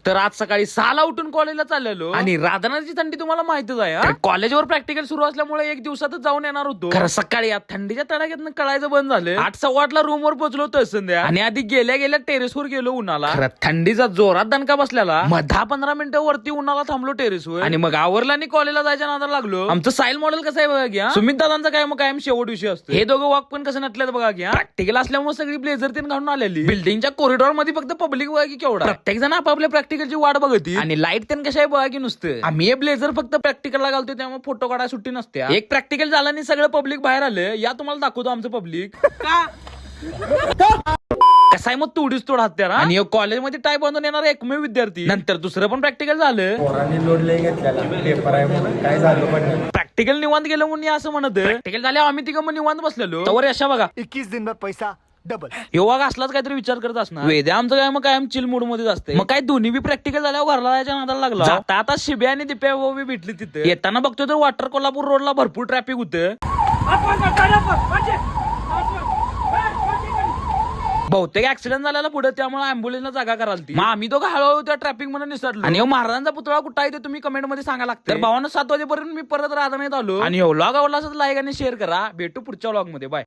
तर आज सकाळी 6ला उठून कॉलेजला चाललेलो आणि राधनाची थंडी तुम्हाला माहितच आहे. कॉलेजवर प्रॅक्टिकल सुरू असल्यामुळे एक दिवसातच जाऊन येणार होतो. खरं सकाळी या थंडीच्या तडाख्यातनं कळायचं बंद झालं. 8:15ला रूम वर पोहोचलो संध्या आणि आधी गेल्या गेल्या टेरेसवर गेलो उन्हाला. खरं थंडीचा जोरात दणका बसलेला. मग 10-15 मिनिटं वरती उन्हाला थांबलो टेरेसवर आणि मग आवरला आणि कॉलेजला जायच्या नादाला लागलो. आमचं साईल मॉडेल कसं आहे बघा घ्या. सुमित दादांचा काय मग कायम शेवट विषय असतो. हे दोघं वॉक पण कसं नटल्यात बघा घ्या. प्रॅक्टिकल असल्यामुळे सगळी ब्लेझर तीन घालून आलेली. बिल्डिंगच्या कॉरिडॉर मध्ये फक्त पब्लिक बघा की केवढा. प्रत्येक जण आपापल्या प्रॅक्टिकलची वाट बघती आणि लाईट त्यांनी कशा आहे बघा की नुसतं. आम्ही हे ब्लेझर फक्त प्रॅक्टिकलला घालतो त्यामुळे फोटो काढायला सुट्टी नसते. एक प्रॅक्टिकल झाला आणि सगळं पब्लिक बाहेर आलं. या तुम्हाला दाखवतो आमचं पब्लिक कसं आहे मग तोडीच तोड हत्यारा. आणि कॉलेजमध्ये टाय बांधून येणार एकमेव विद्यार्थी. नंतर दुसरं पण प्रॅक्टिकल झालं. लोड लई घेतलेला पेपर आहे म्हणून काय झालं पण नाही. प्रॅक्टिकल निवांत गेलं म्हणून असं म्हणत. प्रॅक्टिकल झाले आम्ही तिघं मग निवांत बसलेलो. तर अशा बघा 21 दिन में पैसा डबल. योगा असलाच काहीतरी विचार करत असणार. वेद्या आमचं काय मग कायम चिल मूड मध्ये असते. मग काय दोन्ही बी प्रॅक्टिकल झाल्यावर घरला जायच्या नादाला लागला. जाता आता शिब्या आणि दिप्या बी भेटली तिथे. येताना बघतोय तर वॉटर कोल्हापूर रोडला भरपूर ट्रॅफिक होतं. बहुतेक ऍक्सिडेंट झालेला पुढे त्यामुळे अँब्युलन्सला जागा करालती. मग आम्ही दोघं हळूहळू त्या ट्रॅफिक मध्ये निसटलो. आणि महाराजांचा पुतळा कुठं आहे ते तुम्ही कमेंट मध्ये सांगा लागतं. तर भावानं 7 वाजेपर्यंत मी परत राधानगरीत आलो. आणि व्लॉग आवडला असेल लाईक आणि शेअर करा. भेटू पुढच्या व्लॉग मध्ये. बाय.